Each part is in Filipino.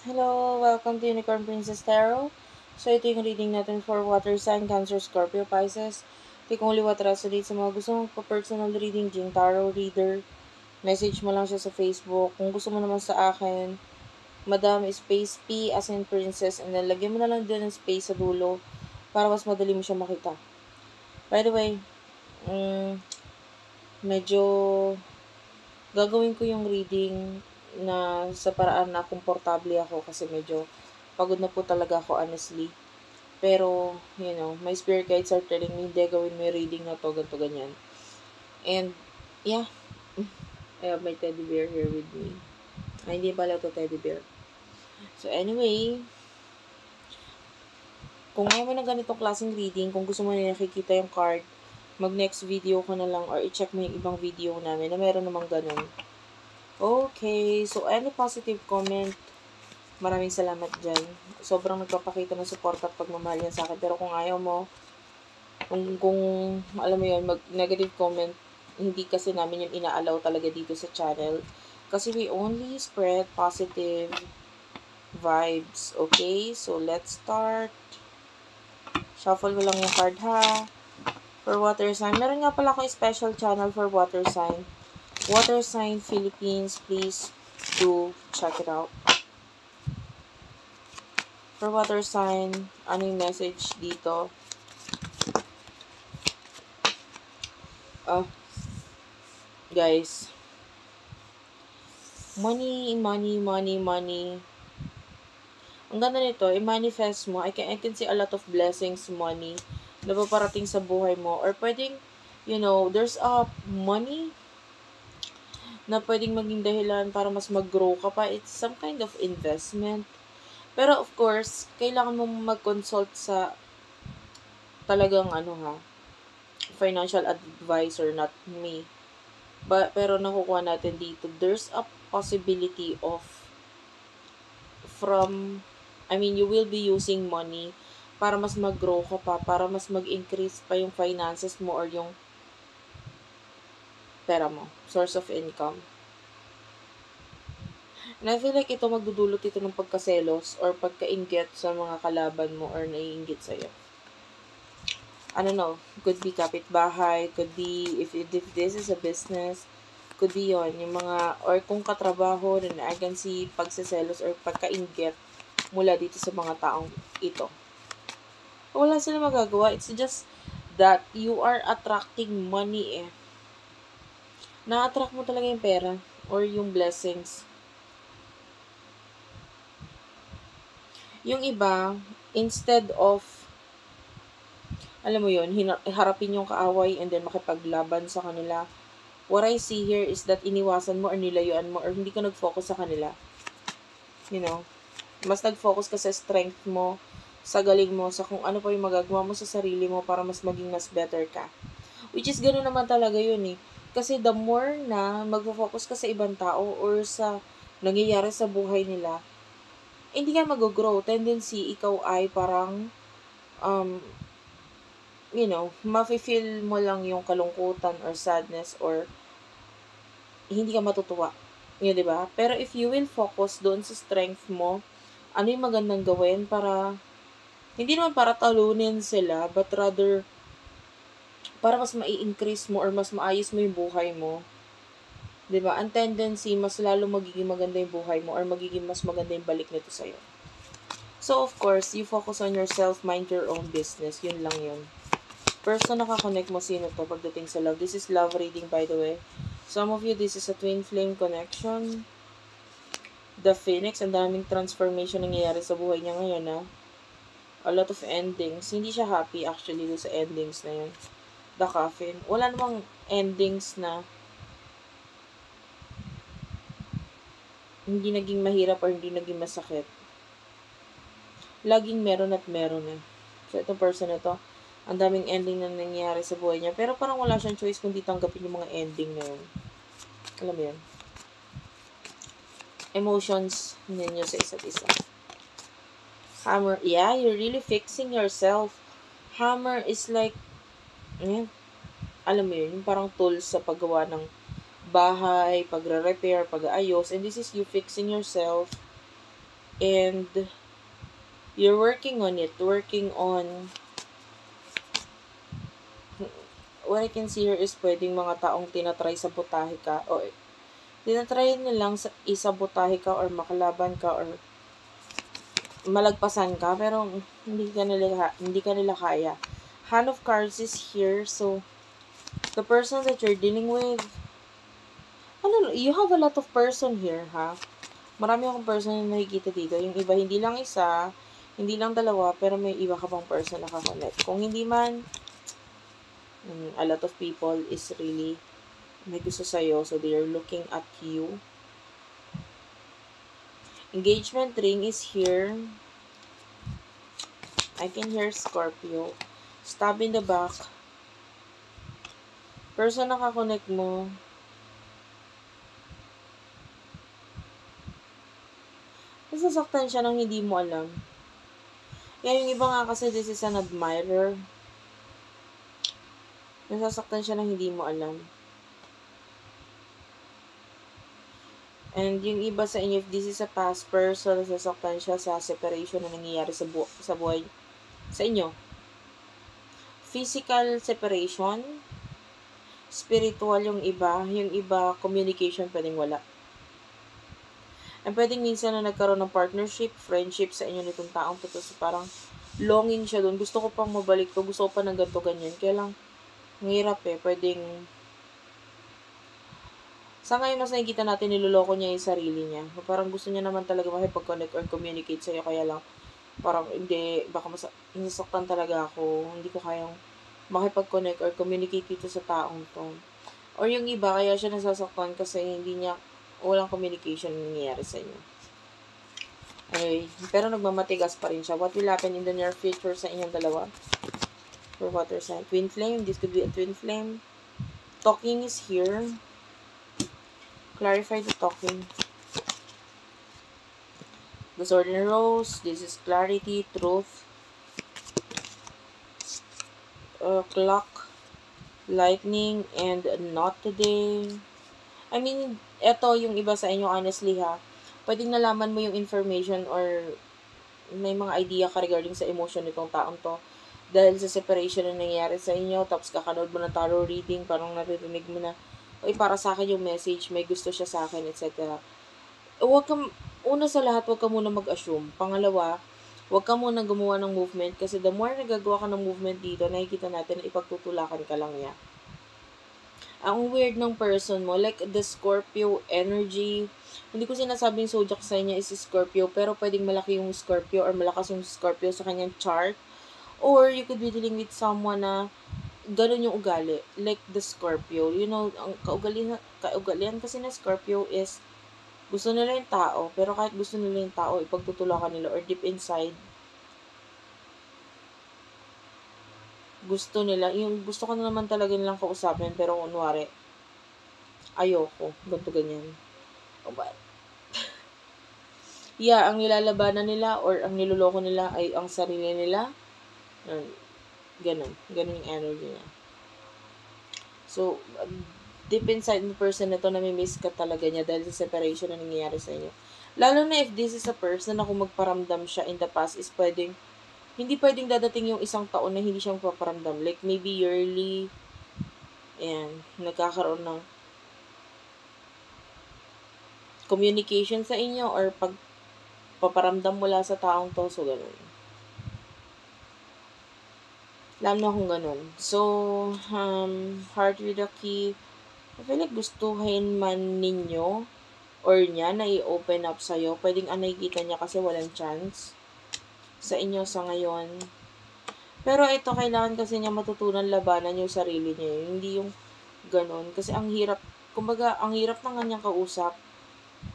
Hello, welcome to Unicorn Princess Tarot. So, ito yung reading natin for Water Sign, Cancer, Scorpio, Pisces. Ito kung liwat resonate sa mga gusto mong personal reading, Jing Tarot Reader. Message mo lang siya sa Facebook. Kung gusto mo naman sa akin, Madam Space P as in Princess, and then lagyan mo na lang din ng space sa dulo para mas madali mo siya makita. By the way, medyo gagawin ko yung reading na sa paraan na komportable ako kasi medyo pagod na po talaga ako honestly. Pero, my spirit guides are telling me, hindi, gawin mo yung reading na to, ganito, ganyan. And, yeah, I have my teddy bear here with me. Ay, hindi pala to teddy bear. So, anyway, kung ayaw mo ng ganitong klaseng reading, kung gusto mo na nakikita yung card, mag-next video ko na lang or i-check mo yung ibang video namin na meron namang ganun. Okay, so any positive comment, maraming salamat dyan. Sobrang nagpapakita ng support at pagmamahal yan sa akin. Pero kung ayaw mo, kung alam mo yun, mag-negative comment, hindi kasi namin yung ina-allow talaga dito sa channel. Kasi we only spread positive vibes. Okay, so let's start. Shuffle ko lang yung card ha. For water sign. Meron nga pala akong special channel for water sign. Water sign Philippines, please do check it out. For water sign, ano yung message dito? Guys. Money, money, money, money. Ang ganda nito, i-manifest mo. I can see a lot of blessings, money, na paparating sa buhay mo. Or pwedeng, there's a money na pwedeng maging dahilan para mas mag-grow ka pa. It's some kind of investment. Pero of course, kailangan mo mag-consult sa talagang financial advisor, not me. Pero nakukuha natin dito, there's a possibility of you will be using money para mas mag-grow ka pa, para mas mag-increase pa yung finances mo or yung pera mo, source of income. And I feel like ito magdudulot ito ng pagkaselos or pagkainggit sa mga kalaban mo or naiinggit sa'yo. I don't know, could be kapitbahay, could be if this is a business, could be yon yung mga, or kung katrabaho, then I can see pagsaselos or pagkainggit mula dito sa mga taong ito. Wala sila magagawa, it's just that you are attracting money Na-attract mo talaga yung pera or yung blessings. Yung iba, instead of alam mo yun, harapin yung kaaway and then makipaglaban sa kanila. What I see here is that iniwasan mo or nilayuan mo or hindi ka nag-focus sa kanila. Mas nag-focus ka sa strength mo, sa galing mo, sa kung ano pa yung magagawa mo sa sarili mo para mas maging mas better ka. Which is ganoon naman talaga yun eh. Kasi the more na mag-focus ka sa ibang tao or sa nangyayari sa buhay nila, hindi ka mag-grow. Tendency, ikaw ay parang mafe-feel mo lang yung kalungkutan or sadness or hindi ka matutuwa. Yun, di ba? Pero if you will focus doon sa strength mo, ano yung magandang gawin para, hindi naman para talunin sila, but rather, para mas mai-increase mo or mas maayos mo yung buhay mo. Di ba? Ang tendency, mas lalo magiging maganda yung buhay mo or magiging mas maganda yung balik nito sa'yo. So, of course, you focus on yourself, mind your own business. Yun lang yun. Person nakakonect mo, sino to pagdating sa love. This is love reading, by the way. Some of you, this is a twin flame connection. The Phoenix, ang daming transformation nangyayari sa buhay niya ngayon, A lot of endings. Hindi siya happy, actually, doon sa endings na yun. The Coffin. Wala namang endings na hindi naging mahirap or hindi naging masakit. Laging meron at meron So, itong person na to, ang daming ending na nangyayari sa buhay niya. Pero parang wala siyang choice kundi tanggapin yung mga ending na yun. Alam mo yun? Emotions ninyo sa isa't isa. Hammer. Yeah, you're really fixing yourself. Hammer is like, alam mo yun, yung parang tools sa paggawa ng bahay, pagre-repair, pag-aayos. And this is you fixing yourself. And you're working on it. Working on, what I can see here is pwedeng mga taong tinatry sabotahe ka o tinatry nilang isabotahe ka or makalaban ka or malagpasan ka pero hindi ka nila kaya. Hand of Cards is here. So the person that you're dealing with, you have a lot of person here, ha? Marami akong person na nakikita dito. Yung iba, hindi lang isa, hindi lang dalawa, pero may iba ka pang person na kakonect. Kung hindi man, a lot of people is really may gusto sa'yo, so they are looking at you. Engagement ring is here. I can hear Scorpio. Stab in the back. Person na kakonect mo, nasasaktan siya nang hindi mo alam. Kaya yung iba nga kasi this is an admirer. Nasasaktan siya nang hindi mo alam. And yung iba sa inyo, if this is a past person, nasasaktan siya sa separation na nangyayari sa buhay sa inyo. Physical separation, spiritual yung iba, communication pwedeng wala. And pwedeng minsan na nagkaroon ng partnership, friendship sa inyo nitong taong to, so parang longing siya doon. Gusto ko pang mabalik to, gusto ko pa ng ganito, ganyan. Kaya lang, mahirap pwedeng, sa ngayon mas nakikita natin niloloko niya yung sarili niya. Parang gusto niya naman talaga makipag-connect or communicate sa'yo, kaya lang, parang hindi, baka nasaktan talaga ako, hindi ko kayang makipag-connect or communicate dito sa taong to. Or yung iba, kaya siya nasasaktan kasi walang communication nangyayari sa inyo. Okay. Pero nagmamatigas pa rin siya. What will happen in the near future sa inyong dalawa? For water sign. Twin flame. This could be a twin flame. Talking is here. Clarify the talking. The Sword and Rose. This is clarity, truth. Clock. Lightning. And not today. I mean, eto yung iba sa inyo, honestly ha, pwedeng nalaman mo yung information or may mga idea ka regarding sa emotion nitong taong to dahil sa separation na nangyayari sa inyo, tapos kakanood mo ng tarot reading, parang naririnig mo na, para sa akin yung message, may gusto siya sa akin, etc. Una sa lahat, huwag ka muna mag-assume. Pangalawa, huwag ka muna gumawa ng movement kasi the more nagagawa ka ng movement dito, nakikita natin na ipagtutulakan ka lang niya. Ang weird ng person mo, like the Scorpio energy. Hindi ko sinasabing zodiac sign niya is Scorpio, pero pwedeng malaki yung Scorpio or malakas yung Scorpio sa kanyang chart. Or you could be dealing with someone na ganun yung ugali, like the Scorpio. You know, ang kaugalian kasi na Scorpio is gusto nila yung tao, pero kahit gusto nila yung tao, ipagtutulakan nila or deep inside, gusto ko na naman talaga nilang kausapin, pero kunwari, ayoko, ganito ganyan. Oh, but, yeah, ang nilalabanan nila or ang niloloko nila ay ang sarili nila. Ganun yung energy niya. So, deep inside the person na to, nami-miss ka talaga niya dahil sa separation na nangyayari sa inyo. Lalo na if this is a person na kung magparamdam siya in the past is hindi pwedeng dadating yung isang taon na hindi siya magpaparamdam. Like, maybe yearly, nagkakaroon ng communication sa inyo or pagpaparamdam mula sa taong to. So, ganun. Alam na kung ganun. So, heart with the key. I feel like gustuhin man ninyo or niya na i-open up sa'yo. Pwedeng nakikita niya kasi walang chance sa inyo sa ngayon. Pero ito, kailangan kasi niya matutunan labanan yung sarili niya. Hindi yung ganun. Kasi ang hirap, kumbaga, ang hirap ng kanyang kausap.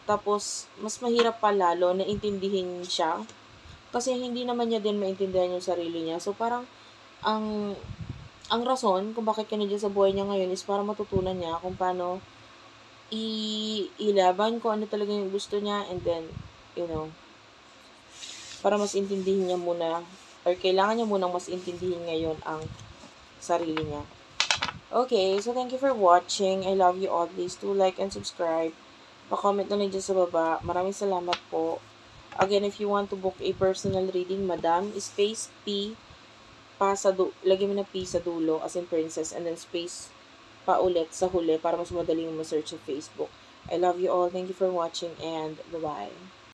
Tapos, mas mahirap pa lalo na intindihin siya. Kasi hindi naman niya din maintindihan yung sarili niya. So, parang, ang rason kung bakit ka nandiyan sa buhay niya ngayon is para matutunan niya kung paano ilaban kung ano talaga yung gusto niya, and then, para mas intindihin niya muna, or kailangan niya munang mas intindihin ngayon ang sarili niya. Okay, so thank you for watching. I love you all. Please do like and subscribe. Pa-comment na lang dyan sa baba. Maraming salamat po. Again, if you want to book a personal reading, Madam, space P, lagyan mo na P sa dulo, as in princess, and then space pa ulit sa huli para mas madali yung ma-search sa Facebook. I love you all. Thank you for watching, and bye-bye.